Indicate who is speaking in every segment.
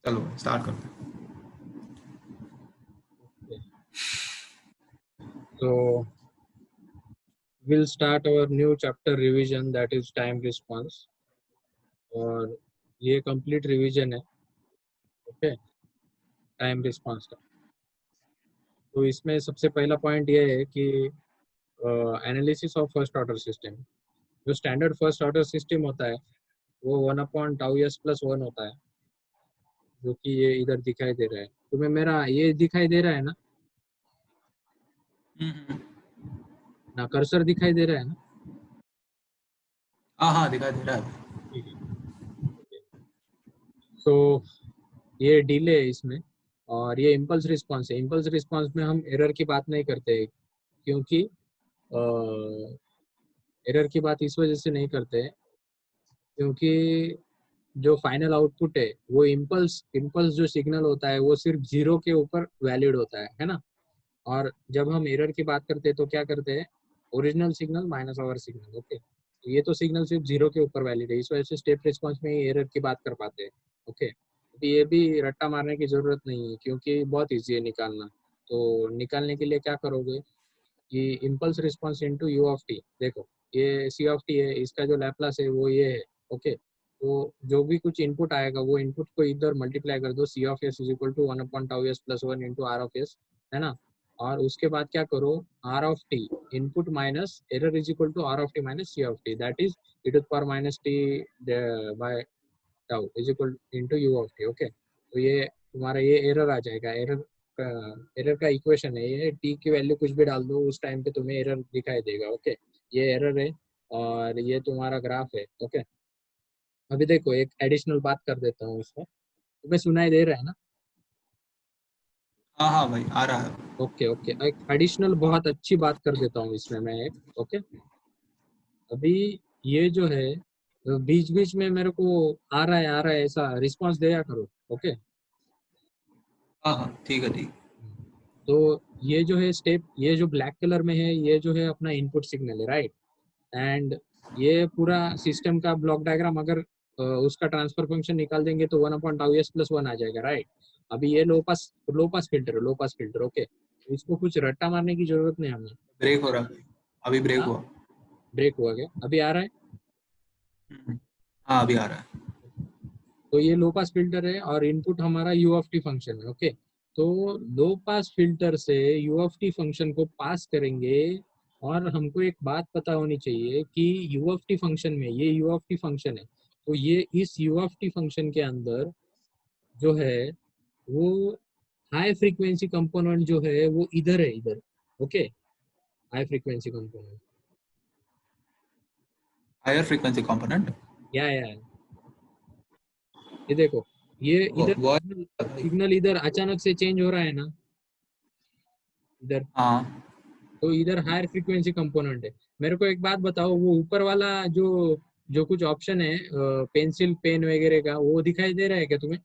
Speaker 1: चलो स्टार्ट करते हैं।
Speaker 2: So we'll start our new chapter revision, that is time response. और ये complete revision है, ओके, टाइम रिस्पॉन्स का। तो इसमें सबसे पहला पॉइंट ये है कि analysis of first order system. जो स्टैंडर्ड फर्स्ट ऑर्डर सिस्टम होता है वो 1/τs+1 होता है, जो कि ये इधर दिखाई दे रहा है तुम्हें। मेरा ये दिखाई दे रहा है ना, ना कर्सर दिखाई दे रहा है ना?
Speaker 1: हाँ हाँ दिखाई दे रहा है।
Speaker 2: ठीक है। तो ये डिले है इसमें, और ये इम्पल्स रिस्पांस है। इम्पल्स रिस्पांस में हम एरर की बात नहीं करते, क्योंकि एरर की बात इस वजह से नहीं करते क्योंकि जो फाइनल आउटपुट है वो इम्पल्स जो सिग्नल होता है वो सिर्फ 0 के ऊपर वैलिड होता है ना। और जब हम एरर की बात करते हैं तो क्या करते हैं, original signal minus our signal, okay. ये तो सिग्नल सिर्फ 0 के ऊपर वैलिड है, इस वजह से स्टेप रिस्पांस में एरर की बात कर पाते हैं, ओके। ये भी रट्टा मारने की जरूरत नहीं है क्योंकि बहुत ईजी है निकालना। तो निकालने के लिए क्या करोगे कि impulse response into U of T, देखो ये सी ऑफ टी है, इसका जो लैप्लास है वो ये है, ओके। तो जो भी कुछ इनपुट आएगा वो इनपुट को इधर मल्टीप्लाई कर दो, C of S is equal to 1/τs+1 into R of S, है ना। और उसके बाद क्या करो, R of T input minus error is equal to R of T minus C of T, that is e to the power minus T by tau is equal into U of T, okay. तो ये तुम्हारा ये error आ जाएगा। Error का equation है ये, T की value कुछ भी डाल दो उस टाइम पे तुम्हें एरर दिखाई देगा, ओके। ये एरर है और ये तुम्हारा ग्राफ है, ओके। अभी देखो एक एडिशनल बात कर देता हूँ इसमें, तुम्हें सुनाई दे रहा है ना?
Speaker 1: हाँ हाँ भाई आ रहा है।
Speaker 2: ओके ओके, एक एडिशनल बहुत अच्छी बात कर देता हूँ इसमें मैं एक, ओके। अभी ये जो है बीच बीच में मेरे को आ रहा है ऐसा रिस्पांस दिया करो, ओके।
Speaker 1: हाँ हाँ ठीक है ठीक।
Speaker 2: तो ये जो है स्टेप, ये जो ब्लैक कलर में है ये जो है अपना इनपुट सिग्नल है, राइट। एंड ये पूरा सिस्टम का ब्लॉक डायग्राम अगर उसका ट्रांसफर फंक्शन निकाल देंगे तो 1/τs+1 आ जाएगा, राइट। अभी ये लो पास फिल्टर, ओके। इसको कुछ रट्टा मारने की जरूरत नहीं हमें।
Speaker 1: ब्रेक हो रहा है, अभी ब्रेक
Speaker 2: हाँ,
Speaker 1: हुआ।
Speaker 2: ब्रेक हुआ क्या? अभी आ रहा है?
Speaker 1: हाँ अभी आ रहा है।
Speaker 2: तो ये लो पास फिल्टर है और इनपुट हमारा यू ऑफ टी फंक्शन है, ओके। तो लो पास फिल्टर से यू ऑफ टी फंक्शन को पास करेंगे। और हमको एक बात पता होनी चाहिए कि यू ऑफ टी फंक्शन में ये यू ऑफ टी फंक्शन है, तो ये इस यू ऑफ टी फंक्शन के अंदर जो है वो हाई फ्रीक्वेंसी कंपोनेंट जो है वो इधर है, इधर, okay. High frequency component
Speaker 1: higher frequency component.
Speaker 2: या ये देखो, ये इधर
Speaker 1: वो
Speaker 2: सिग्नल इधर अचानक से चेंज हो रहा है ना, इधर।
Speaker 1: हाँ
Speaker 2: तो इधर हायर फ्रीक्वेंसी कंपोनेंट है। मेरे को एक बात बताओ, वो ऊपर वाला जो जो कुछ ऑप्शन है पेंसिल पेन वगैरह का, वो दिखाई दे रहा है क्या तुम्हें?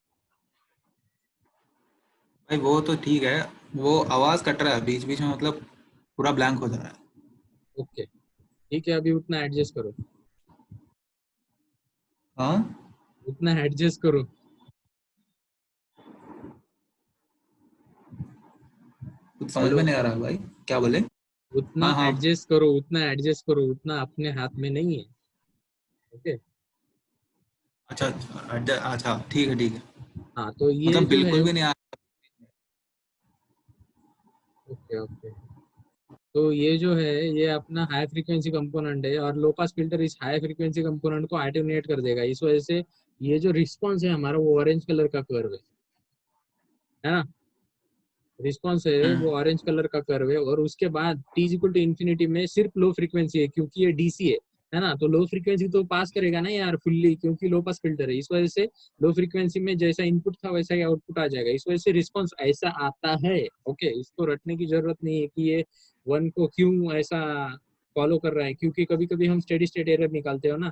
Speaker 1: भाई वो तो ठीक है, वो आवाज कट रहा है बीच बीच में, मतलब पूरा ब्लैंक हो जा रहा है।
Speaker 2: ओके ठीक है, अभी उतना एडजस्ट करो,
Speaker 1: हाँ
Speaker 2: उतना एडजस्ट करो।
Speaker 1: कुछ समझ
Speaker 2: हेलो,
Speaker 1: में नहीं आ रहा है भाई, क्या बोले।
Speaker 2: उतना
Speaker 1: हाँ हाँ
Speaker 2: एडजस्ट करो, उतना एडजस्ट करो, उतना अपने हाथ में नहीं है, ओके।
Speaker 1: अच्छा अच्छा ठीक है ठीक है।
Speaker 2: हाँ तो ये
Speaker 1: मतलब
Speaker 2: जो है,
Speaker 1: बिल्कुल भी नहीं आ
Speaker 2: ओके ओके, तो ये जो है ये अपना हाई फ्रीक्वेंसी कंपोनेंट है और लो पास फिल्टर इस हाई फ्रीक्वेंसी कंपोनेंट को अटेन्यूएट कर देगा। इस वजह से ये जो रिस्पांस है हमारा वो ऑरेंज कलर का कर्व है ना। रिस्पांस है वो ऑरेंज कलर का कर्व है और उसके बाद t इक्वल टू इन्फिनिटी में सिर्फ लो फ्रीक्वेंसी है क्योंकि ये डीसी है ना। तो लो फ्रीक्वेंसी तो पास करेगा ना यार फुल्ली, क्योंकि लो पास फिल्टर है। इस वजह से लो फ्रीक्वेंसी में जैसा इनपुट था वैसा ही आउटपुट आ जाएगा, इस वजह से रिस्पांस ऐसा आता है, ओके। इसको रटने की जरूरत नहीं है कि ये वन को क्यों ऐसा फॉलो कर रहा है, क्योंकि कभी कभी हम स्टेडी स्टेट एरर निकालते हो ना,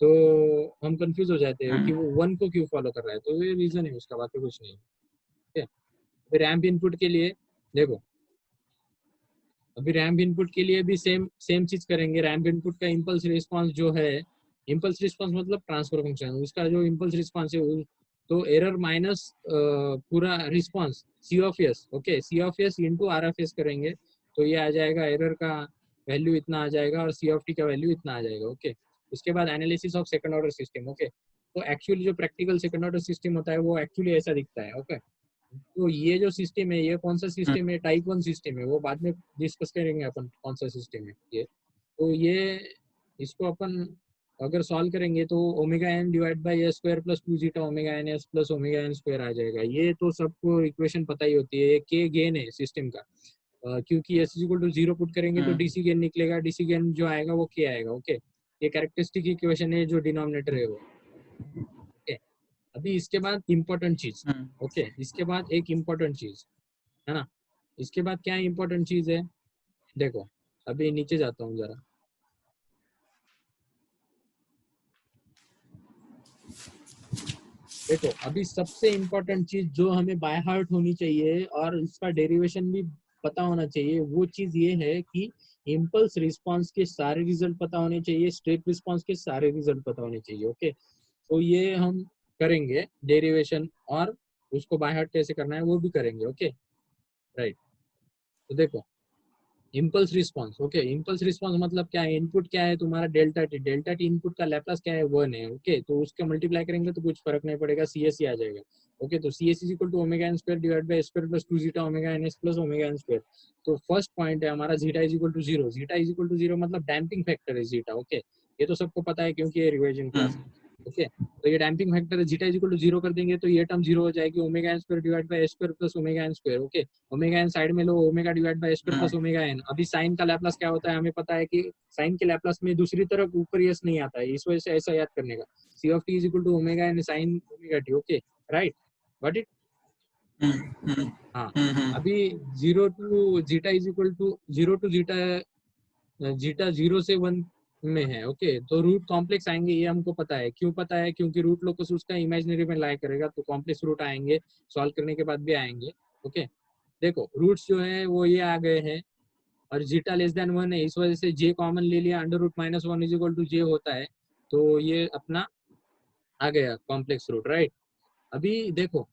Speaker 2: तो हम कंफ्यूज हो जाते हैं कि वो वन को क्यों फॉलो कर रहा है। तो ये रीजन है उसका, बाकी कुछ नहीं, ठीक है। रैम्प इनपुट के लिए देखो, अभी रैम्प इनपुट के लिए भी सेम सेम चीज करेंगे। रैम्प इनपुट का इम्पल्स रिस्पांस जो है, इम्पल्स रिस्पांस मतलब ट्रांसफर फंक्शन, उसका जो इम्पल्स रिस्पांस है तो एरर माइनस पूरा response C of S, okay, C of S into R of S करेंगे तो ये आ जाएगा, एरर का वैल्यू इतना आ जाएगा और सी ऑफ टी का वैल्यू इतना आ जाएगा, ओके। उसके बाद analysis of second order system, okay. तो एक्चुअली जो प्रैक्टिकल सेकंड ऑर्डर सिस्टम होता है वो एक्चुअली ऐसा दिखता है, ओके। तो ये जो सिस्टम है, ये कौन सा सिस्टम है, टाइप 1 सिस्टम है, वो बाद में डिस्कस करेंगे अपन कौन सा सिस्टम है ये। तो ये इसको अपन अगर सॉल्व करेंगे तो omega N divide by S square plus 2 zeta omega N S plus omega N square आ जाएगा। ये तो सबको इक्वेशन पता ही होती है, ये के गेन है सिस्टम का। क्योंकि एस इक्वल टू 0 पुट करेंगे तो डीसी गेन निकलेगा, डीसी गेन जो आएगा वो के आएगा, ओके। ये कैरेक्टरिस्टिक इक्वेशन है जो डिनोमिनेटर है वो, ओके। अभी इसके बाद इम्पोर्टेंट चीज, ओके, इसके बाद एक इम्पोर्टेंट चीज है ना। इसके बाद क्या इम्पोर्टेंट चीज है, देखो अभी नीचे जाता हूँ जरा। देखो अभी सबसे इम्पोर्टेंट चीज जो हमें बाय हार्ट होनी चाहिए और इसका डेरिवेशन भी पता होना चाहिए, वो चीज ये है कि इम्पल्स रिस्पांस के सारे रिजल्ट पता होने चाहिए, स्टेप रिस्पांस के सारे रिजल्ट पता होने चाहिए, ओके। तो ये हम करेंगे डेरिवेशन, और उसको बाय हार्ट कैसे करना है वो भी करेंगे, ओके, राइट। तो देखो impulse response, okay, impulse response मतलब क्या है, इनपुट क्या है तुम्हारा delta T, delta T input का लैप्लास क्या है 1 है, ओके। तो उसका मल्टीप्लाई करेंगे तो कुछ फर्क नहीं पड़ेगा, सी एस ही आ जाएगा, ओके। तो C S is equal to omega N square divide by square plus 2 zeta omega N S plus omega N square. तो फर्स्ट पॉइंट है हमारा zeta is equal to 0, zeta is equal to 0 मतलब damping factor है zeta, okay. ये तो सबको पता है क्योंकि ये रिविजन क्लास है, ओके। तो ये डैम्पिंग फैक्टर है, जीटा इज इक्वल टू 0 कर देंगे तो ये टर्म 0 हो जाएगी, omega N square divide by square plus omega N square, okay. Omega N side में लो, omega divide by square plus omega N. अभी साइन का लैप्लास क्या होता है हमें पता है कि साइन के लैप्लास में दूसरी तरफ ऊपर यस नहीं आता है, इस वजह से ऐसा याद करने का, C of T is equal to omega N sine omega T, okay, right, got it. हाँ, अभी 0 to zeta is equal to 0 to zeta, zeta 0 से 1 में है, ओके। तो रूट कॉम्प्लेक्स आएंगे, ये हमको पता है, क्यों पता है, क्योंकि रूट लोकस उसका इमेजिनरी में लाई करेगा तो कॉम्प्लेक्स रूट आएंगे, सॉल्व करने के बाद भी आएंगे, ओके। देखो रूट्स जो है वो ये आ गए हैं और जीटा लेस देन 1 है, इस वजह से जे कॉमन ले लिया, under root minus 1 is equal to J होता है, तो ये अपना आ गया कॉम्प्लेक्स रूट, राइट। अभी देखो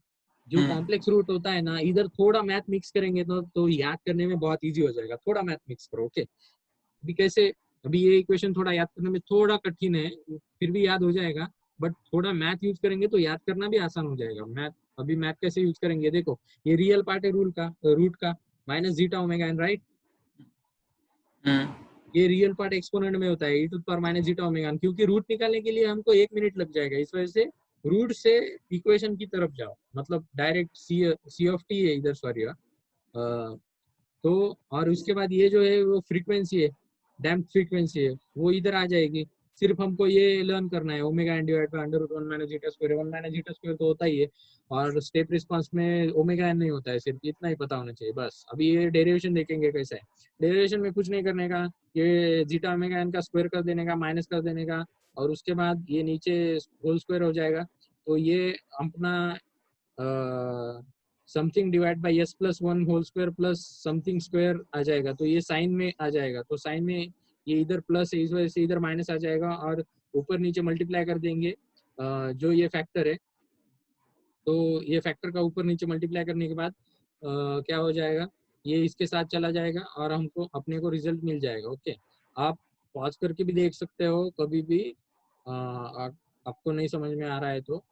Speaker 2: जो कॉम्प्लेक्स रूट होता है ना, इधर थोड़ा मैथ मिक्स करेंगे तो याद करने में बहुत इजी हो जाएगा, थोड़ा मैथ मिक्स करो, ओके। अभी कैसे, अभी ये इक्वेशन थोड़ा याद करने में थोड़ा कठिन है, फिर भी याद हो जाएगा, बट थोड़ा मैथ यूज करेंगे तो याद करना भी आसान हो जाएगा। मैथ, अभी मैथ कैसे यूज करेंगे, देखो ये रियल पार्ट है रूट का minus zeta omega N, right. ये रियल पार्ट एक्सपोनेंट में होता है e to the power minus zeta omega N, क्योंकि रूट निकालने के लिए हमको 1 मिनट लग जाएगा, इस वजह से रूट से इक्वेशन की तरफ जाओ, मतलब डायरेक्ट सी ऑफ टी है इधर, सॉरी। तो और उसके बाद ये जो है वो फ्रीक्वेंसी है, डैम्प फ्रीक्वेंसी है, वो इधर आ जाएगी। सिर्फ हमको ये लर्न करना है, omega N divide by under root 1 minus zeta square, 1 minus zeta square तो होता ही है, और स्टेप रिस्पांस में ओमेगा एन नहीं होता है, सिर्फ इतना ही पता होना चाहिए बस। अभी ये डेरिवेशन देखेंगे कैसा है, डेरिवेशन में कुछ नहीं करने का, ये जीटा ओमेगा एन का स्क्वायर कर देने का, माइनस कर देने का, और उसके बाद ये नीचे होल स्क्वायर हो जाएगा, तो ये अपना something divide by S plus 1 whole square plus something square आ जाएगा, तो ये साइन में आ जाएगा, तो साइन में ये इधर प्लस है, इस वजह से इधर माइनस आ जाएगा, और ऊपर नीचे मल्टीप्लाई कर देंगे जो ये फैक्टर है, तो ये फैक्टर का ऊपर नीचे मल्टीप्लाई करने के बाद क्या हो जाएगा, ये इसके साथ चला जाएगा और हमको अपने को रिजल्ट मिल जाएगा, ओके। आप पॉज करके भी देख सकते हो कभी भी, आपको नहीं समझ में आ रहा है तो,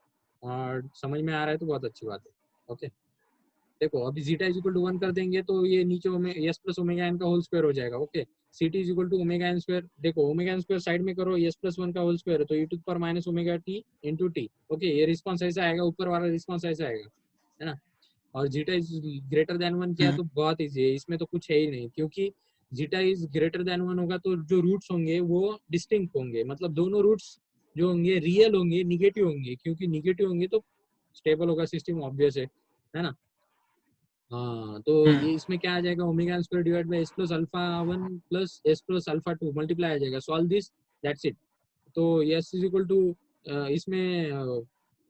Speaker 2: और समझ में आ रहा है तो बहुत अच्छी बात है, ओके। देखो अभी जीटा इज इक्वल टू 1 कर देंगे तो ये नीचे एस प्लस ओमेगा एन का होल स्क्वायर हो जाएगा, okay. C T is equal to omega N square, देखो ओमेगा एन स्क्वायर साइड में करो, एस प्लस 1 का होल स्क्वायर है तो ई टू पर minus omega T into T, okay. ये रिस्पॉन्स ऐसा आएगा, ऊपर वाला रिस्पॉन्स ऐसा आएगा, है ना। और जीटा इज ग्रेटर देन 1 किया तो बहुत ईजी है, इसमें तो कुछ है ही नहीं, क्योंकि जीटा इज ग्रेटर देन 1 होगा तो जो रूट्स होंगे वो डिस्टिंक्ट होंगे, मतलब दोनों रूट्स जो होंगे रियल होंगे, निगेटिव होंगे, क्योंकि निगेटिव होंगे तो स्टेबल होगा सिस्टम, ऑब्वियस है ना। हाँ, तो ये इसमें क्या आ जाएगा, omega square divide by S plus alpha 1 plus S plus alpha 2 multiply आ जाएगा, सॉल्व दिस, दैट्स इट। तो एस इज इक्वल टू इसमें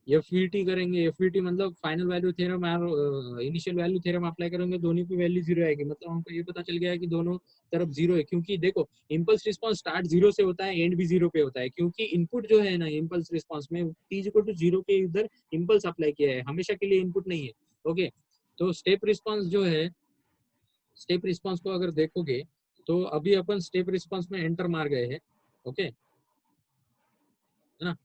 Speaker 2: एफवीटी करेंगे, एफवीटी मतलब फाइनल वैल्यू थ्योरम और इनिशियल वैल्यू थ्योरम अप्लाई करेंगे, दोनों की वैल्यू जीरो आएगी, मतलब हमको ये पता चल गया है कि दोनों तरफ जीरो है, क्योंकि देखो इंपल्स रिस्पांस स्टार्ट जीरो से होता है, एंड भी जीरो पे होता है, क्योंकि इनपुट जो है ना इंपल्स रिस्पांस में t इक्वल टू जीरो के इधर इंपल्स अप्लाई किया है, हमेशा के लिए इनपुट नहीं है। ओके, तो स्टेप रिस्पांस जो है, स्टेप रिस्पांस को अगर देखोगे तो अभी अपन स्टेप रिस्पांस में एंटर मार गए हैं। ओके, है ना?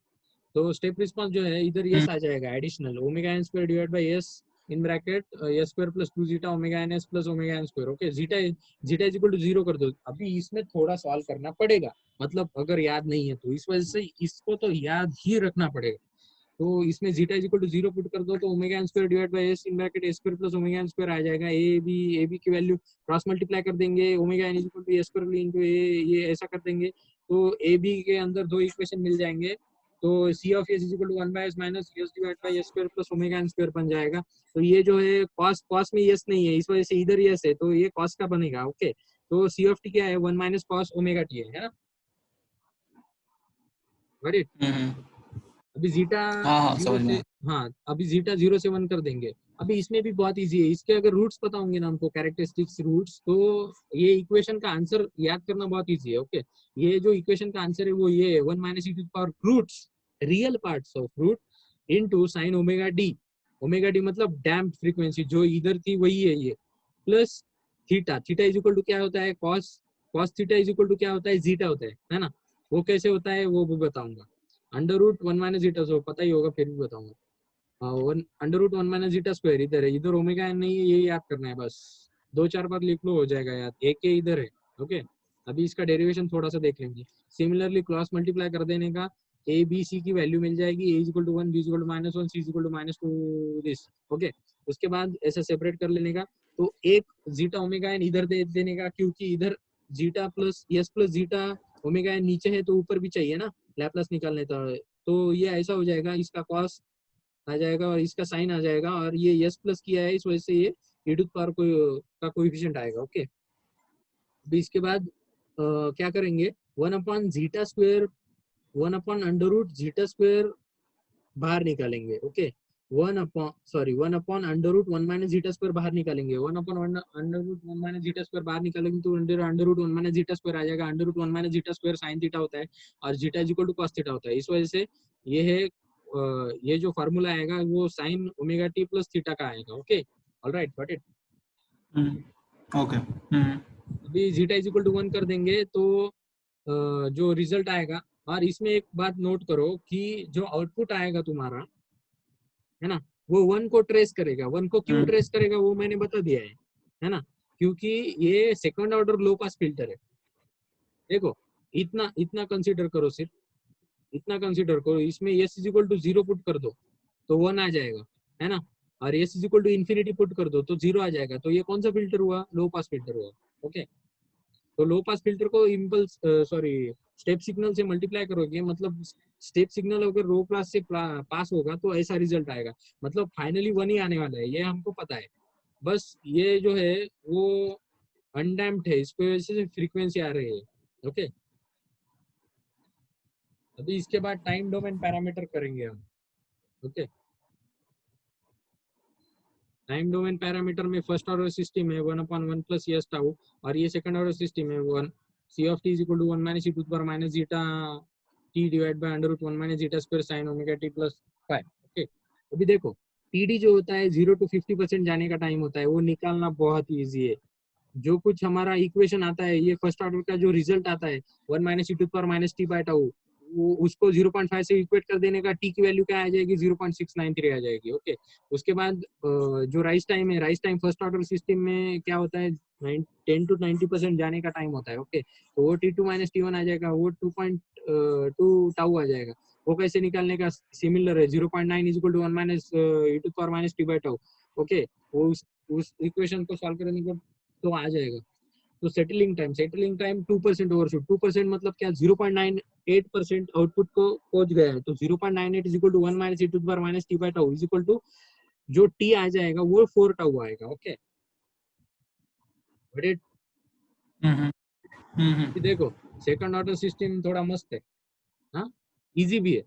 Speaker 2: तो स्टेप रिस्पांस जो है इधर यस आ जाएगा, additional omega N square divide by S in bracket S square plus 2 zeta omega N S plus omega N square. Okay, zeta zeta is equal to zero कर दो। अभी इसमें थोड़ा सॉल्व करना पड़ेगा, मतलब अगर याद नहीं है तो इस वजह से इसको तो याद ही रखना पड़ेगा। तो इसमें zeta is equal to zero put कर दो तो omega N square divide by S in bracket A square plus omega N square आ जाएगा। ए बी की वैल्यू क्रॉस मल्टीप्लाई कर देंगे, omega N is equal to A square into A, ये ऐसा कर देंगे तो ए बी के अंदर दो इक्वेशन मिल जाएंगे। तो C of S is equal to 1 by S minus S divide by S square plus omega N square बन जाएगा। तो ये जो है कॉस, कॉस में यस नहीं है, इस वजह से इधर यस है, तो ये कॉस का बनेगा। ओके, तो सी ऑफ टी क्या है, 1 माइनस कॉस ओमेगा टी है ना? वेरी, अभी जीटा
Speaker 1: हाँ हाँ
Speaker 2: जीरो
Speaker 1: समझ में
Speaker 2: से,
Speaker 1: आया।
Speaker 2: हाँ अभी जीटा जीरो से वन कर देंगे। अभी इसमें भी बहुत इजी है, इसके अगर रूट्स पता होंगे ना हमको, कैरेक्टरिस्टिक्स रूट्स, तो ये इक्वेशन का आंसर याद करना बहुत इजी है। ओके, ये जो इक्वेशन का आंसर है वो ये है 1 minus E to the power roots real parts of root into sine omega D. Omega D मतलब डैम्प्ड फ्रीक्वेंसी जो इधर थी वही है ये, plus theta. Theta is equal to क्या होता है, cos, cos theta is equal to क्या होता है, जीटा होता है ना? वो कैसे होता है वो भी बताऊंगा। Under root 1 minus zeta, so पता ही होगा फिर भी बताऊंगा। One under root 1 minus zeta square इधर है, इधर ओमेगा एन नहीं है, ये याद करना है बस, दो चार बार लिख लो हो जाएगा याद, एक के इधर है। ओके, अभी इसका डेरिवेशन थोड़ा सा देख लेंगे। सिमिलरली क्रॉस मल्टीप्लाई कर देने का, ए बी सी की वैल्यू मिल जाएगी, A is equal to 1, B is equal to -1, C is equal to -2 this. Okay, उसके बाद ऐसा सेपरेट कर लेने का, तो एक जीटा ओमेगा एन इधर दे देने का, क्योंकि इधर zeta plus S plus zeta omega N नीचे है तो ऊपर भी चाहिए ना लैप्लास निकालने था। तो ये ऐसा हो जाएगा, इसका कॉस आ जाएगा और इसका साइन आ जाएगा, और ये यस प्लस किया है इस वजह से ये e टू पावर का कोएफिशिएंट आएगा। ओके, अभी इसके बाद क्या करेंगे, 1 upon zeta square, 1 upon under root zeta square बाहर निकालेंगे। Okay, 1 upon under root 1 minus zeta square बाहर निकालेंगे, 1 upon under root 1 minus zeta square बाहर निकालेंगे तो under root 1 minus zeta square आ जाएगा। Under root 1 minus zeta square sine theta होता है और zeta is equal to cos theta होता है, इस वजह से ये है ये जो फार्मूला आएगा वो sign omega T plus theta का आएगा। Okay, alright, got it.
Speaker 1: Okay.
Speaker 2: अभी जीटा इज इक्वल टू 1 कर देंगे तो जो रिजल्ट आएगा, और इसमें एक बात नोट करो कि जो आउटपुट आएगा तुम्हारा, है ना, वो 1 को ट्रेस करेगा। 1 को क्यों ट्रेस करेगा वो मैंने बता दिया है ना? क्योंकि ये second order low pass filter है। देखो, इतना इतना कंसीडर करो, सिर्फ इतना कंसीडर करो, इसमें S is equal to zero put कर दो तो 1 आ जाएगा, है ना? और S is equal to infinity put कर दो तो 0 आ जाएगा। तो ये कौन सा फिल्टर हुआ, लो पास फिल्टर हुआ। ओके, तो लो पास फिल्टर को इम्पल्स सॉरी स्टेप सिग्नल से मल्टीप्लाई करोगे, मतलब स्टेप सिग्नल अगर लो पास से पास होगा तो ऐसा रिजल्ट आएगा, मतलब फाइनली 1 ही आने वाला है, ये हमको पता है। बस ये जो है वो अनडैम्प्ड है, इसकी वजह से फ्रीक्वेंसी आ रही है। ओके, अभी इसके बाद टाइम डोमेन पैरामीटर करेंगे हम। ओके, टाइम डोमेन पैरामीटर में फर्स्ट ऑर्डर सिस्टम है 1 अपॉन 1 प्लस एस टाउ, और ये सेकंड ऑर्डर सिस्टम है 1 C of T is equal to 1 minus E to the power minus zeta T divide by under root 1 minus zeta square sine omega T plus 5। Okay, अभी देखो TD जो होता है 0 to 50% जाने का time होता है, वो निकालना बहुत ईजी है। जो कुछ हमारा इक्वेशन आता है, ये फर्स्ट ऑर्डर का जो रिजल्ट आता है 1 minus E to the power minus T by tau, वो उसको 0.5 से इक्वेट कर देने का, टी की वैल्यू क्या आ जाएगी, 0.693 आ जाएगी। ओके, उसके बाद जो राइस टाइम है, rise time first order system में क्या होता है, 10 टू 90% जाने का टाइम होता है। ओके, तो वो T two minus T one आ जाएगा, वो 2.2 टाउ आ जाएगा। वो कैसे निकालने का, सिमिलर है, 0.9 is equal to 1 minus E to power minus T by tau. Okay, वो उस इक्वेशन को सॉल्व करने के तो आ जाएगा। तो सेटलिंग टाइम 2% ओवरशूट, 2% मतलब क्या, 0.98% आउटपुट को पहुंच गया है, तो 0.98 is equal to 1 minus E to the power minus T by tau is equal to जो टी आ जाएगा वो 4 टाउ आएगा। ओके, बट देखो सेकंड ऑर्डर सिस्टम थोड़ा मस्त है, हाँ, इजी भी है।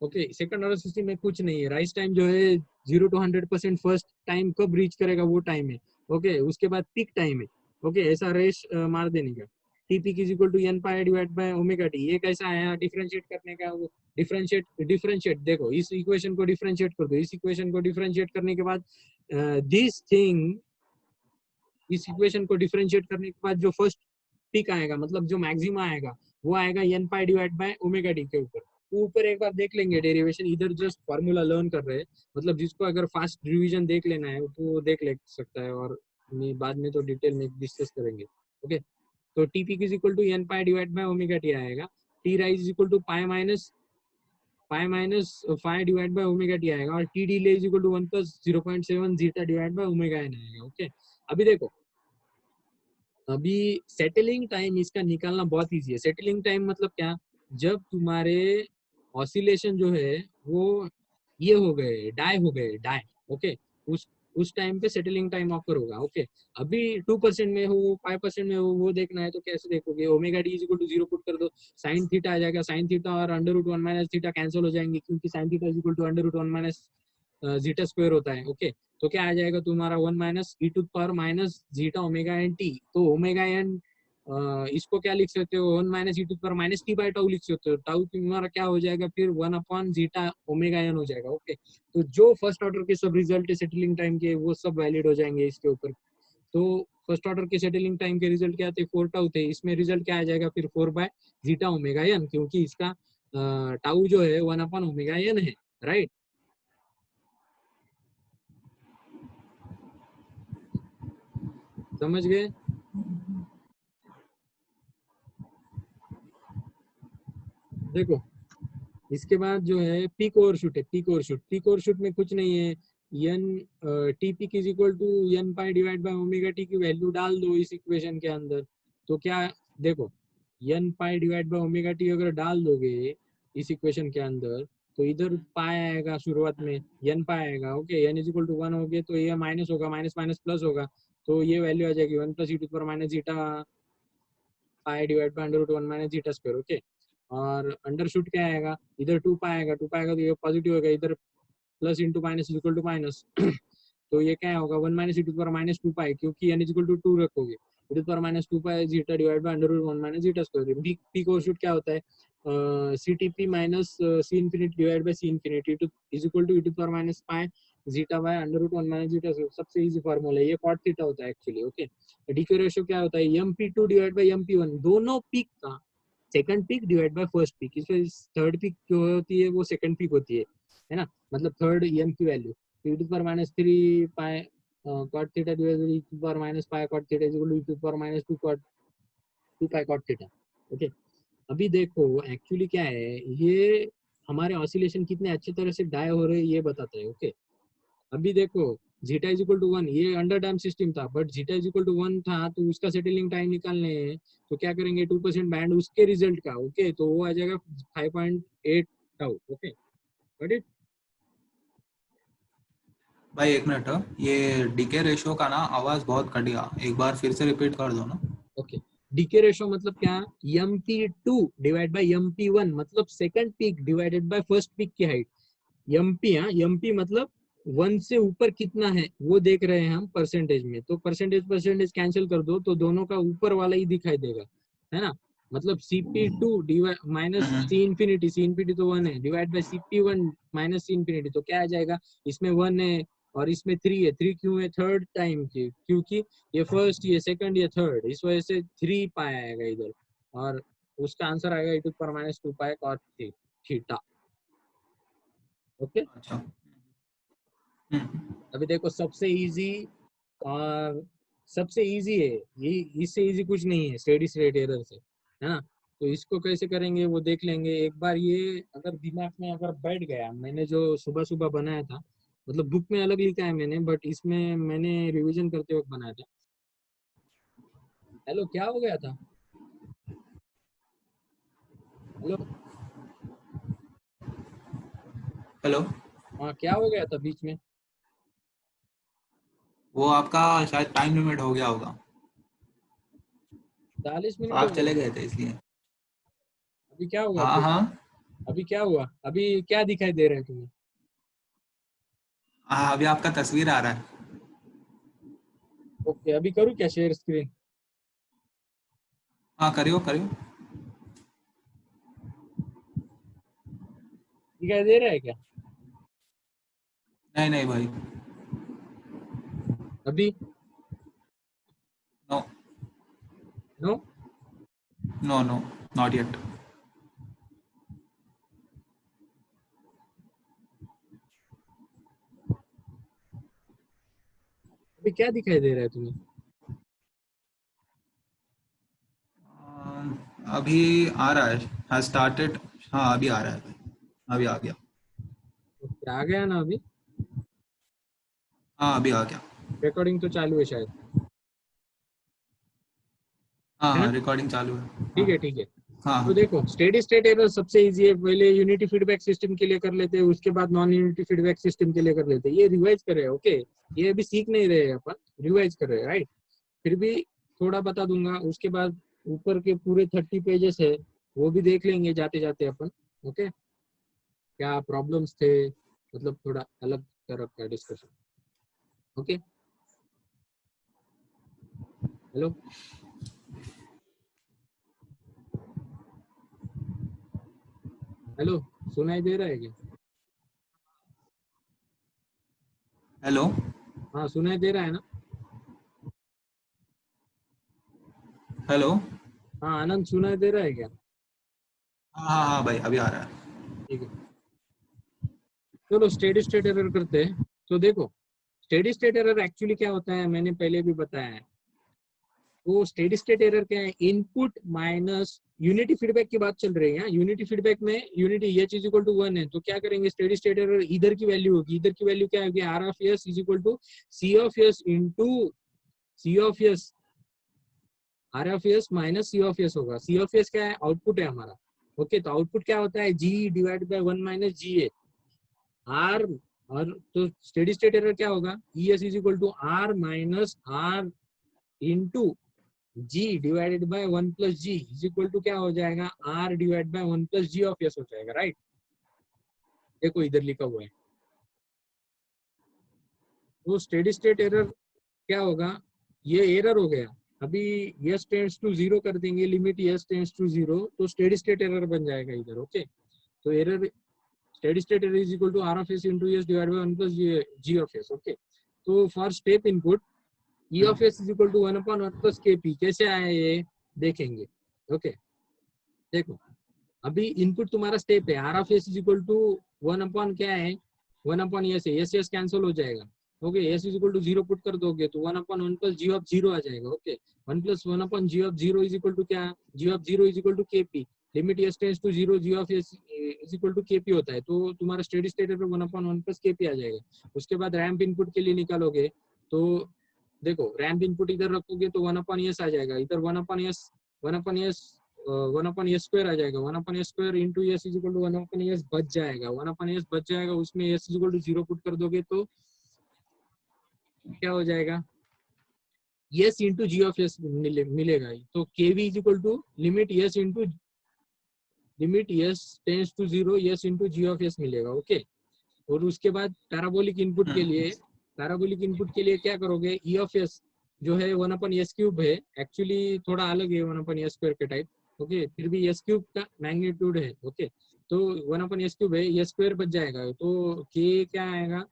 Speaker 2: ओके। सेकंड ऑर्डर सिस्टम में कुछ नहीं है, राइज टाइम जो है 0 to 100% फर्स्ट टाइम कब रीच करेगा वो टाइम है। ओके, उसके बाद पीक टाइम है। ओके, ऐसा रेस मार देने का। T peak is equal to N pi divide by omega T. ये कैसा है डिफरेंशिएट करने का? वो डिफरेंशिएट देखो, इस इक्वेशन को डिफरेंशिएट कर दो। इस इक्वेशन को डिफरेंशिएट करने के बाद दिस थिंग, इस इक्वेशन को डिफरेंशिएट करने के बाद जो फर्स्ट पीक आएगा, मतलब जो मैक्सिमा आएगा, वो आएगा N pi divide by omega T के ऊपर। ऊपर एक बार देख लेंगे डेरिवेशन, इधर जस्ट फार्मूला लर्न कर रहे हैं। मतलब जिसको अगर फास्ट रिवीजन देख लेना है तो वो देख ले सकता है, और बाद में तो डिटेल में डिस्कस करेंगे। ओके, तो T peak is equal to N pi divide by omega T आएगा। T rise is equal to pi minus 5 divide by omega T आएगा, और T delay is equal to 1 plus 0.7 zeta divide by omega N आएगा। Okay, अभी देखो, अभी settling time इसका निकालना बहुत इजी है। सेटलिंग टाइम मतलब क्या? जब तुम्हारे ऑसिलेशन जो है वो ये हो गए, डाई हो गए, डाई। ओके, उस टाइम पे सेटलिंग टाइम ऑफर होगा। ओके, अभी 2% में हो, 5% में हो, वो देखना है तो कैसे देखोगे? Omega D is equal to 0 put कर दो, साइन थीटा आ जाएगा। साइन थीटा और under root 1 minus theta cancel हो जाएंगे, क्योंकि sine theta is equal to under root 1 minus zeta square होता है। ओके, तो क्या आ जाएगा तुम्हारा 1 minus E to power minus zeta omega N T. तो ओमेगा एन इसको क्या लिख सकते हो? 1 minus E to power minus T by tau लिख सकते हो। टाउ तुम्हारा क्या हो जाएगा फिर? 1 अपॉन जीटा ओमेगा एन हो जाएगा। ओके, तो जो फर्स्ट ऑर्डर के सब रिजल्ट है सेटलिंग टाइम के, वो सब वैलिड हो जाएंगे इसके ऊपर। तो फर्स्ट ऑर्डर के सेटलिंग टाइम के रिजल्ट क्या थे? 4 टाउ थे। इसमें रिजल्ट क्या आ जाएगा फिर? 4 बाय जीटा ओमेगा एन, क्योंकि इसका टाउ जो है 1 अपॉन ओमेगा एन है। राइट, समझ गए? देखो, इसके बाद जो है पीक ओवरशूट है। पीक ओवरशूट में कुछ नहीं है। N T peak is equal to N pi divide by omega T की वैल्यू डाल दो इस इक्वेशन के अंदर। तो क्या देखो, N pi divide by omega T अगर डाल दोगे इस इक्वेशन के अंदर, तो इधर पाई आएगा शुरुआत में, एन पाई आएगा। Okay, N is equal to 1 हो गया तो ये माइनस होगा, माइनस माइनस प्लस होगा, तो ये वैल्यू आ जाएगी 1 plus E to power minus zeta pi divide by under root 1 minus zeta square. Okay, और अंडरशूट क्या आएगा? इधर 2 पाई आएगा, 2 पाई आएगा तो ये पॉजिटिव होगा, इधर plus into minus is equal to minus. तो ये क्या होगा? 1 minus E to power minus 2 pi, क्योंकि एन इज इक्वल टू 2 रखोगे, e to power minus 2 pi zeta divide by under root 1 minus zeta square. Peak overshoot क्या होता है? C T P minus C infinity divide by C infinity is equal to e to power minus pi zeta bye under root 1 minus zeta square. सबसे easy formula है ये, cot theta होता है actually. Okay, DQ ratio क्या होता है? mp2 divide by mp1, दोनों peak का second peak divide by first peak. इसमें थर्ड पीक जो होती है वो सेकंड पीक होती है ना? मतलब थर्ड एम की value e to power minus 3 pi cot theta divide by e to power minus pi cot theta is equal to e to power minus 2 pi cot theta. Okay, अभी देखो actually क्या है, ये हमारे oscillation कितने अच्छी तरह से डाई हो रहे हैं ये बताता है। ओके, अभी देखो, जीटा इज इक्वल टू 1, ये अंडर डैम सिस्टम था, but zeta is equal to 1 था, तो उसका सेटलिंग टाइम निकालने हैं तो क्या करेंगे? 2% बैंड उसके रिजल्ट का। ओके, तो वो आ जाएगा 5.8 टाउ। Okay, got it?
Speaker 1: भाई एक मिनट, ये डीके रेशियो का ना आवाज बहुत कट गया, एक बार फिर से रिपीट कर दो ना।
Speaker 2: ओके, डीके रेशियो मतलब क्या? mp2 डिवाइड बाय mp1, मतलब second peak divided by first peak की हाइट। mp, हाँ, mp मतलब 1 से ऊपर कितना है वो देख रहे हैं हम परसेंटेज में, तो परसेंटेज कैंसिल कर दो तो दोनों का ऊपर वाला ही दिखाई देगा, है ना? मतलब cp2 माइनस सी इनफिनिटी तो 1 है, divide by cp1 minus C infinity, तो क्या आ जाएगा? इसमें 1 है और इसमें 3 है। 3 क्यों है? थर्ड टाइम की, क्योंकि ये फर्स्ट, ये सेकंड, ये थर्ड, इस वजह से 3 पाई आएगा इधर, और उसका आंसर आएगा e to power minus 2 pi cot theta. Okay,
Speaker 1: अच्छा।
Speaker 2: अभी देखो सबसे इजी, और सबसे इजी है ये, इससे इजी कुछ नहीं है स्टेडी स्टेट एरर से, है ना? तो इसको कैसे करेंगे वो देख लेंगे एक बार। ये अगर दिमाग में अगर बैठ गया, मैंने जो सुबह सुबह बनाया था, मतलब बुक में अलग लिखा है मैंने, बट इसमें मैंने रिवीजन करते वक्त बनाया था। हेलो, क्या हो गया था? Hello,
Speaker 1: hello.
Speaker 2: हाँ, क्या हो गया था बीच में?
Speaker 1: वो आपका शायद टाइम लिमिट हो गया होगा,
Speaker 2: 40 मिनट हो
Speaker 1: आप
Speaker 2: गए?
Speaker 1: चले गए थे इसलिए।
Speaker 2: अभी क्या होगा
Speaker 1: हाँ
Speaker 2: फिर?
Speaker 1: हाँ,
Speaker 2: अभी क्या हुआ? अभी क्या दिखाई दे रहा है तुम्हें?
Speaker 1: हाँ, अभी आपका तस्वीर आ रहा है।
Speaker 2: ओके, अभी करूँ क्या शेयर स्क्रीन?
Speaker 1: हाँ, करियो करियो।
Speaker 2: दिखाई दे रहा है क्या
Speaker 1: नहीं नहीं भाई।
Speaker 2: अभी?
Speaker 1: No
Speaker 2: no.
Speaker 1: No no, not yet.
Speaker 2: अभी क्या दिखाई दे रहा है तुम्हें?
Speaker 1: अभी आ रहा है, हैज स्टार्टेड। हाँ, अभी आ रहा है भाई, अभी आ गया।
Speaker 2: ओके, आ गया ना अभी?
Speaker 1: हाँ, अभी आ गया।
Speaker 2: रिकॉर्डिंग तो चालू है शायद,
Speaker 1: हाँ
Speaker 2: है ना?
Speaker 1: हाँ, रिकॉर्डिंग चालू है।
Speaker 2: ठीक है,
Speaker 1: हाँ
Speaker 2: ठीक है।
Speaker 1: हाँ
Speaker 2: तो देखो, स्टेडी स्टेट एरर सबसे इजी है। पहले यूनिटी फीडबैक सिस्टम के लिए कर लेते हैं, उसके बाद नॉन यूनिटी फीडबैक सिस्टम के लिए कर लेते हैं। ये रिवाइज कर रहे हैं, ओके? ये अभी सीख नहीं रहे हैं अपन, रिवाइज कर रहे हैं, राइट? फिर भी थोड़ा बता दूंगा, उसके बाद ऊपर के पूरे 30 पेजेस है, वो भी देख लेंगे जाते जाते अपन। ओके, क्या प्रॉब्लम्स थे, मतलब थोड़ा अलग तरह का डिस्कशन। Okay, hello? हेलो, सुनाई दे रहा है क्या?
Speaker 1: हेलो।
Speaker 2: हाँ, सुनाई दे रहा है ना?
Speaker 1: हेलो।
Speaker 2: हाँ आनंद, सुनाई दे रहा है क्या?
Speaker 1: हाँ हाँ हाँ भाई, अभी आ रहा है।
Speaker 2: ठीक है, चलो स्टेडी स्टेट एरर करते हैं। तो देखो, स्टेडी स्टेट एरर एक्चुअली क्या होता है, मैंने पहले भी बताया है। वो स्टेडी स्टेट एरर क्या है, इनपुट माइनस यूनिटी फीडबैक की बात चल रही है। यूनिटी फीडबैक में unity H is equal to 1 है, तो क्या करेंगे, स्टेडी स्टेट एरर इधर की वैल्यू होगी। इधर की वैल्यू क्या होगी, R of S is equal to C of S into C of S, R of S minus C of S होगा। सी ऑफ एस क्या है, आउटपुट है हमारा। ओके, तो आउटपुट क्या होता है, G divide by 1 minus G A R. और तो स्टेडी स्टेट एरर क्या होगा, E S is equal to R minus R into G divided by 1 plus G is equal to क्या हो जाएगा, R divide by 1 plus G of S हो जाएगा, right? देखो इधर लिखा हुआ है। तो स्टेडी स्टेट एरर क्या होगा, ये एरर हो गया। अभी यस टेंड्स टू जीरो कर देंगे, limit S tends to zero, तो स्टेडी स्टेट एरर बन जाएगा इधर। ओके, तो error, steady state error is equal to R of S into S divide by 1 plus G of S. Okay, तो for step input E of S is equal to 1 upon 1 plus K P, कैसे आया ये देखेंगे। Okay, देखो, अभी input तुम्हारा step है, R of S is equal to 1 upon क्या है, 1 अपॉन एस है, एस एस कैंसिल हो जाएगा। Okay, S is equal to zero put कर दोगे तो 1 upon 1 plus G of zero आ जाएगा। Okay, 1 plus 1 upon G of zero is equal to क्या, G of zero is equal to K P. Limit S tends to zero, G of S is equal to K P होता है, तो तुम्हारा steady state पे 1 upon 1 plus K P आ जाएगा। उसके बाद रैंप इनपुट के लिए निकालोगे, तो देखो रैंप इनपुट इधर रखोगे तो 1 अपॉन एस आ जाएगा, इधर 1 upon S, 1 upon S, 1 upon S square आ जाएगा। 1 upon S square into S is equal to 1 upon S बच जाएगा। 1 अपॉन एस बच जाएगा, उसमें S is equal to zero put कर दोगे तो क्या हो जाएगा, S into G of S मिलेगा। तो K V is equal to limit S into limit S tends to zero, S into G of S मिलेगा। ओके, और उसके बाद पैराबोलिक इनपुट के लिए, पैराबोलिक इनपुट के लिए क्या करोगे, ई ऑफ एस जो है 1 अपन एस क्यूब है, एक्चुअली थोड़ा अलग है 1 अपन एस स्क्वायर के टाइप। ओके, फिर भी एस क्यूब का मैग्नीट्यूड है। ओके, तो 1 अपन एस क्यूब है, एस स्क्वायर बच जाएगा, तो के क्या आएगा,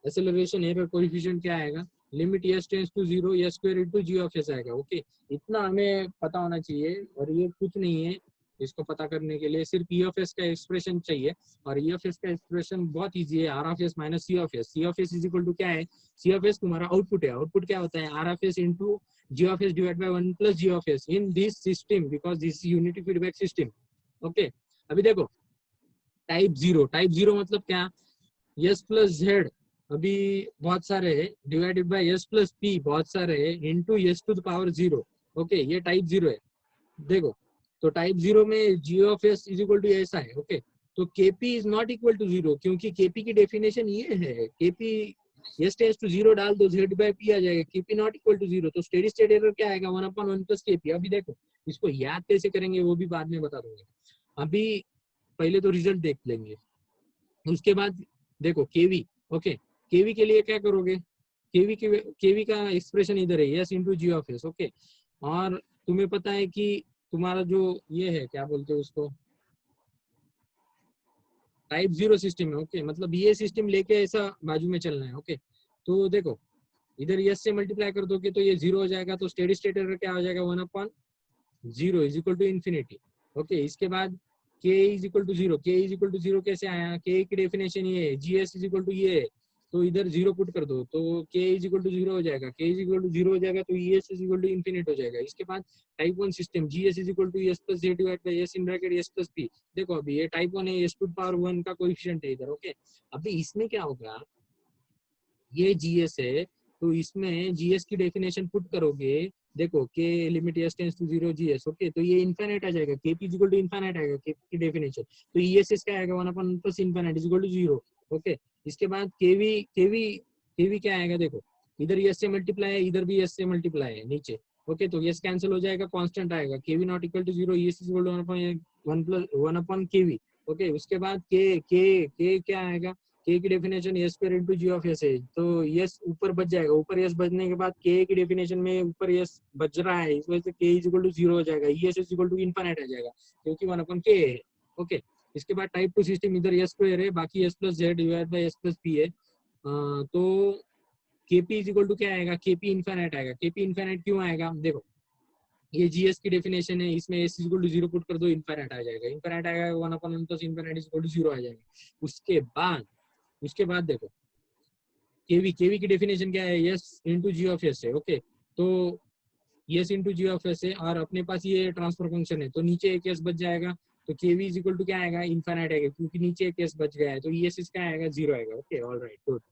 Speaker 2: एक्सेलरेशन एरर कोएफिशिएंट क्या आएगा, limit S tends to zero, S square into G of S आएगा। ओके, इतना हमें पता होना चाहिए, और ये कुछ नहीं है। इसको पता करने के लिए सिर्फ ई ऑफ एस का एक्सप्रेशन चाहिए, और ई ऑफ एस का एक्सप्रेशन बहुत इजी है, R of S minus C of S. C of S is equal to क्या है, सी ऑफ एस तुम्हारा आउटपुट है। आउटपुट क्या होता है, R of S into G of S divide by 1 plus G of S in this system, because this unity feedback system. Okay, अभी देखो, type zero मतलब क्या, एस प्लस जेड अभी बहुत सारे है, divided by S plus P बहुत सारे है, into S to the power zero. Okay, ये टाइप जीरो है। देखो, तो टाइप जीरो में G of S is equal to ऐसा है। ओके, तो KP is not equal to zero, क्योंकि केपी की डेफिनेशन ये है, KP S tends to zero डाल दो, जेड बाय पी आ जाएगा, KP not equal to zero, तो स्टेडी स्टेट एरर क्या आएगा, 1 अपॉन 1 प्लस केपी। अभी देखो, इसको याद कैसे करेंगे वो भी बाद में बता दूंगा। अभी पहले तो रिजल्ट देख लेंगे। उसके बाद देखो केवी, ओके, केवी के लिए क्या करोगे, केवी का एक्सप्रेशन इधर है, S into G of S, okay. और तुम्हें पता है कि तुम्हारा जो ये है क्या बोलते हैं उसको, टाइप 0 सिस्टम है, ओके, मतलब ये सिस्टम लेके ऐसा बाजू में चलना है, ओके। तो देखो इधर एस से मल्टीप्लाई कर दोगे तो ये 0 हो जाएगा, तो स्टेडी स्टेट एरर क्या हो जाएगा, 1/0 is equal to infinity, okay. इसके बाद k is equal to 0, k is equal to 0 कैसे आया, k की डेफिनेशन ये है, gs इज इक्वल टू ये है, तो इधर 0 पुट कर दो तो k इज इक्वल टू 0 हो जाएगा, k इज इक्वल टू 0 हो जाएगा तो es is equal to infinite हो जाएगा। इसके बाद type 1 system gs is equal to s plus z divide by s in bracket s plus p। देखो अभी ये टाइप 1 है, s टू पावर 1 का कोएफिशिएंट है इधर, ओके। अभी इसमें क्या होगा, ये gs है तो इसमें gs की डेफिनेशन पुट करोगे, देखो k limit s tends to 0 gs, okay, तो ये इनफाइनाइट आ जाएगा, kp is equal to infinite आएगा k की डेफिनेशन, तो ess क्या आएगा, 1 plus infinite is equal to 0, okay. इसके बाद kv क्या आएगा, देखो इधर s से मल्टीप्लाई है, इधर भी s से मल्टीप्लाई है नीचे, ओके, तो s कैंसिल हो जाएगा, कांस्टेंट आएगा, kv not equal to 0, es is equal to 1 plus 1 upon kv, okay. उसके बाद k क्या आएगा, k की definition s square into g of s है, तो s ऊपर बच जाएगा, ऊपर s बचने के बाद k की डेफिनेशन में ऊपर s बच रहा है, इस वजह से k इज इक्वल टू 0 हो जाएगा, es is equal to infinite आ जाएगा क्योंकि 1 अपॉन k है, ओके। इसके बाद टाइप 2 सिस्टम, इधर s स्क्वायर है, बाकी s plus z divide by s plus p है, तो kp इज इक्वल टू क्या आएगा, kp इनफाइनाइट आएगा। kp इनफाइनाइट क्यों आएगा, देखो ये gs की डेफिनेशन है, इसमें s is equal to 0 put कर दो, इनफाइनाइट आ जाएगा, इनफाइनाइट आएगा 1 upon 1 plus infinite is equal to 0 आ जाएगा। उसके बाद देखो केवी की डेफिनेशन क्या है, S into G of S है, ओके। तो S into G of S है और अपने पास ये ट्रांसफर फंक्शन है, तो नीचे एक एस बच जाएगा, तो केवी इज इक्वल टू क्या आएगा, इनफाइनाइट आएगा क्योंकि नीचे एक एस बच गया है, तो एस इसका आएगा 0 आएगा, ओके, ऑल राइट, गुड।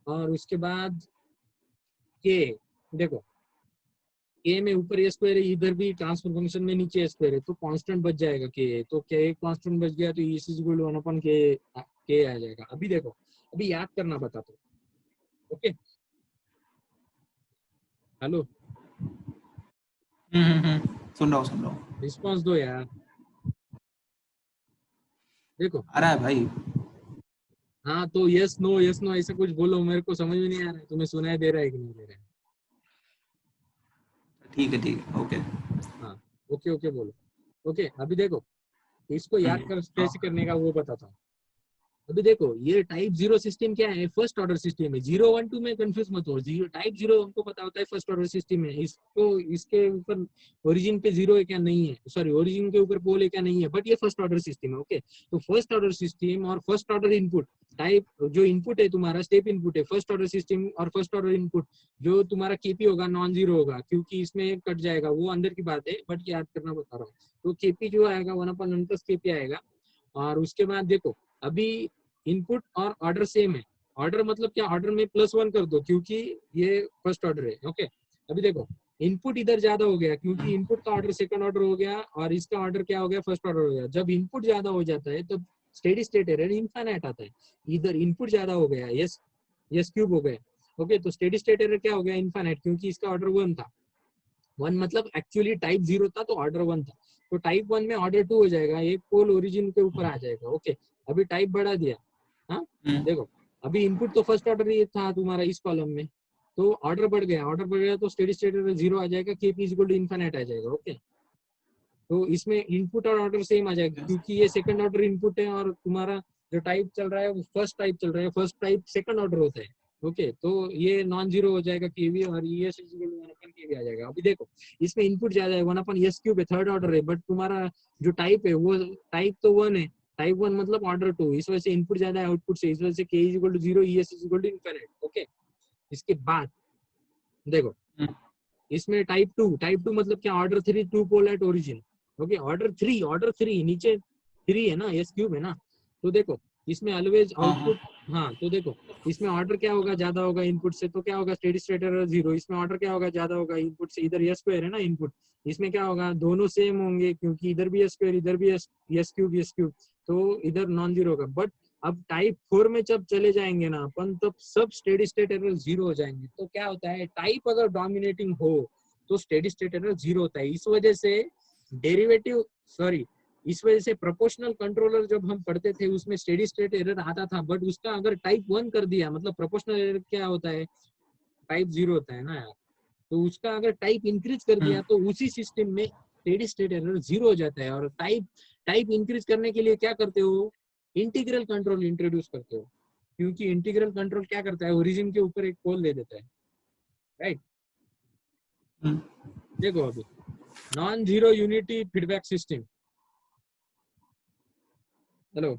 Speaker 2: और उसके बाद के, देखो के में ऊपर ए स्क्वायर है, इधर भी ट्रांसफर फंक्शन में नीचे ए स्क्वायर है, तो कांस्टेंट बच जाएगा के, तो क्या एक कांस्टेंट बच गया तो e is equal to 1 upon K आ जाएगा। अभी देखो, अभी याद करना बताता हूँ, ओके, हेलो,
Speaker 1: सुन रहा हूँ।
Speaker 2: रिस्पांस दो यार, देखो,
Speaker 1: आ रहा है भाई।
Speaker 2: हाँ तो यस नो ऐसा कुछ बोलो, मेरे को समझ में नहीं आ रहा है तुम्हें सुनाई दे रहा है कि नहीं दे रहा है।
Speaker 1: ठीक है, ओके।
Speaker 2: हाँ, ओके ओके बोलो, ओके। अभी देखो इसको याद कर
Speaker 1: हाँ।
Speaker 2: कैसे करने का वो बताता हूँ। अभी देखो ये टाइप 0 सिस्टम क्या है, फर्स्ट ऑर्डर सिस्टम है, 0 1 2 में कंफ्यूज मत हो, जीरो टाइप 0 हमको पता होता है फर्स्ट ऑर्डर सिस्टम है, इसको इसके ऊपर ओरिजिन पे 0 है क्या नहीं है, सॉरी ओरिजिन के ऊपर पोल है क्या नहीं है, बट ये फर्स्ट ऑर्डर सिस्टम है, ओके। तो फर्स्ट ऑर्डर सिस्टम और फर्स्ट ऑर्डर इनपुट टाइप, जो इनपुट है तुम्हारा स्टेप इनपुट है फर्स्ट ऑर्डर सिस्टम, और फर्स्ट ऑर्डर इनपुट जो तुम्हारा केपी होगा नॉन जीरो होगा क्योंकि इसमें कट जाएगा, वो अंदर की बात है बट याद करना बता रहा हूँ। तो केपी जो आएगा 1/1 प्लस केपी आएगा। और उसके बाद देखो अभी इनपुट और ऑर्डर सेम है, ऑर्डर मतलब क्या, ऑर्डर में +1 कर दो क्योंकि ये फर्स्ट ऑर्डर है, ओके। अभी देखो इनपुट इधर ज्यादा हो गया क्योंकि इनपुट का ऑर्डर सेकंड ऑर्डर हो गया और इसका ऑर्डर क्या हो गया, फर्स्ट ऑर्डर हो गया। जब इनपुट ज्यादा हो जाता है तब स्टेडी स्टेट एरर इनफाइनाइट आता है, इधर इनपुट ज्यादा हो गया, यस क्यूब हो गया, ओके। तो स्टेडी स्टेट एरर क्या हो गया, इनफाइनाइट, क्योंकि इसका ऑर्डर 1 था, 1 मतलब एक्चुअली टाइप 0 था तो ऑर्डर 1 था, तो टाइप 1 में ऑर्डर 2 हो जाएगा, एक पोल ओरिजिन के ऊपर आ जाएगा, ओके। अभी टाइप बढ़ा दिया, हाँ देखो अभी इनपुट तो फर्स्ट ऑर्डर ही था तुम्हारा इस कॉलम में, तो ऑर्डर बढ़ गया तो स्टेडी स्टेट एरर 0 आ जाएगा, KP is equal to infinite आ जाएगा, ओके। तो इसमें इनपुट और ऑर्डर सेम आ जाएगा क्योंकि ये सेकंड ऑर्डर इनपुट है और तुम्हारा जो टाइप चल रहा है वो फर्स्ट टाइप चल रहा है, फर्स्ट टाइप सेकंड ऑर्डर होता है, ओके। तो ये नॉन जीरो हो जाएगा केवी और ES इज इक्वल टू 1 अपन केवी आ जाएगा। अभी देखो इसमें इनपुट ज्यादा है, 1 अपन S क्यूब है, थर्ड ऑर्डर है, बट तुम्हारा जो टाइप है वो टाइप तो 1 है, टाइप 1 मतलब ऑर्डर 2, इस वजह से इनपुट ज्यादा है आउटपुट से, इस वजह से K is equal to 0, ES is equal to infinite, okay. इसके बाद देखो इसमें टाइप 2 मतलब क्या, order 3 two pole at origin, okay. Order 3 नीचे 3 है ना, S क्यूब है ना, तो देखो इसमें ऑलवेज
Speaker 1: हाँ हाँ।
Speaker 2: आउटपुट, हाँ तो देखो इसमें ऑर्डर क्या होगा, ज्यादा होगा इनपुट से, तो क्या होगा, स्टेडी स्टेट एरर 0, इसमें ऑर्डर क्या होगा, ज्यादा होगा इनपुट से, इधर S स्क्वायर है ना इनपुट, इसमें क्या होगा, दोनों सेम होंगे क्योंकि इधर भी S स्क्वायर इधर भी S क्यूब, तो इधर नॉन जीरो होगा। बट अब टाइप 4 में जब चले जाएंगे ना अपन, तब सब स्टेडी स्टेट एरर 0 हो जाएंगे। तो क्या होता है, टाइप अगर डोमिनेटिंग हो तो स्टेडी स्टेट एरर 0 होता है, इस वजह से डेरिवेटिव, सॉरी इस वजह से प्रोपोर्शनल कंट्रोलर जब हम पढ़ते थे उसमें स्टेडी स्टेट एरर आता था, बट उसका अगर टाइप 1 कर दिया, मतलब प्रोपोर्शनल एरर क्या होता है, टाइप 0 होता है ना यार, तो उसका अगर टाइप इंक्रीज कर दिया तो उसी सिस्टम में स्टेडी स्टेट एरर 0 हो जाता है। और टाइप इंक्रीज करने के लिए क्या करते हो, इंटीग्रल कंट्रोल इंट्रोड्यूस करते हो, क्योंकि इंटीग्रल कंट्रोल क्या करता है, ओरिजिन के ऊपर एक पोल दे देता है, राइट। देखो अभी non zero unity feedback system, hello,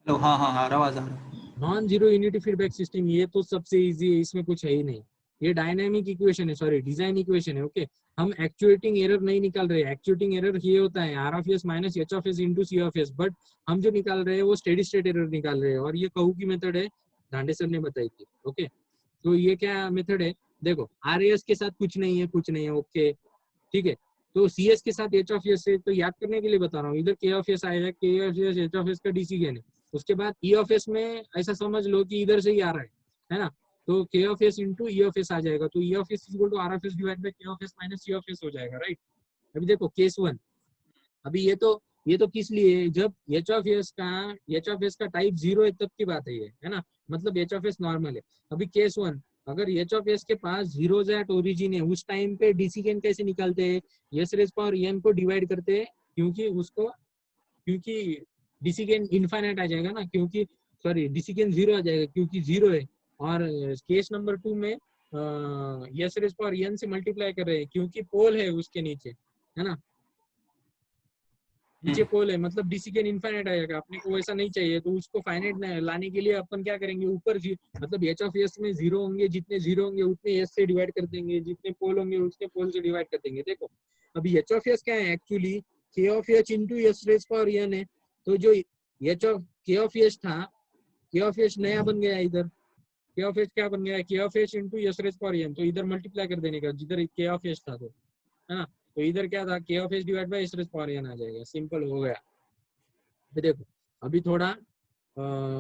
Speaker 1: हाँ हाँ आ रहा, आवाज आ रहा।
Speaker 2: Non zero unity feedback system, ये तो सबसे इजी है, इसमें कुछ है ही नहीं। ये डायनामिक इक्वेशन है, सॉरी डिजाइन इक्वेशन है, ओके। हम एक्चुएटिंग एरर नहीं निकाल रहे, एक्चुएटिंग एरर ये होता है R of S minus H of S into C of S, but हम जो निकाल रहे हैं वो स्टेडी स्टेट एरर निकाल रहे हैं, और ये कहू की मेथड है, धांडे सर ने बताई थी, ओके। तो ये क्या मेथड है, देखो आर एस के साथ कुछ नहीं है, ओके ठीक है। तो सी एस के साथ एच ऑफ एस है, तो याद करने के लिए बता रहा हूँ, इधर के ऑफ एस आएगा, के of S H of S का डीसी गेन है, उसके बाद ई ऑफ एस में ऐसा समझ लो कि इधर से ही आ रहा है ना, तो K of S into E of S आ जाएगा, तो E of S equal to R of S divide by K of S minus C of S हो जाएगा, राइट। अभी देखो केस 1, अभी ये तो किस लिए, जब एच ऑफ एस का टाइप 0 है तब की बात है ना, मतलब एच ऑफ एस नॉर्मल है। अभी केस 1, अगर एच ऑफ एस के पास जीरोज एट ओरिजिन है, उस टाइम पे डीसी गेन कैसे निकालते हैं, एस रेज पावर एन को डिवाइड करते हैं, क्योंकि डीसी गेन इनफाइनाइट आ जाएगा ना, क्योंकि सॉरी डीसी गेन 0 आ जाएगा क्योंकि 0 है। और केस नंबर 2 में एस रेज पावर एन से मल्टीप्लाई कर रहे हैं, क्योंकि पोल है उसके नीचे, है ना, नीचे पोल है, मतलब डीसी गेन इनफाइनाइट आएगा, अपने को वैसा नहीं चाहिए, तो उसको फाइनाइट लाने के लिए अपन क्या करेंगे, ऊपर मतलब एच ऑफ एस में 0 होंगे, जितने 0 होंगे उतने एस से डिवाइड कर देंगे, जितने पोल होंगे उतने पोल से डिवाइड कर देंगे। देखो अभी एच ऑफ एस क्या है actually, K of H into S raise power N है, तो जो H of K of H था, के ऑफ एच नया बन गया इधर, के ऑफ एच क्या बन गया, K of H into S raise power N, तो इधर मल्टीप्लाई कर देने का जिधर के ऑफ एच था, तो है ना, तो इधर क्या था, K of H divide by S raise power N आ जाएगा, सिंपल हो गया। देखो अभी थोड़ा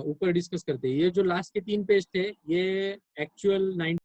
Speaker 2: ऊपर डिस्कस करते हैं, ये जो लास्ट के 3 पेज थे ये एक्चुअल 90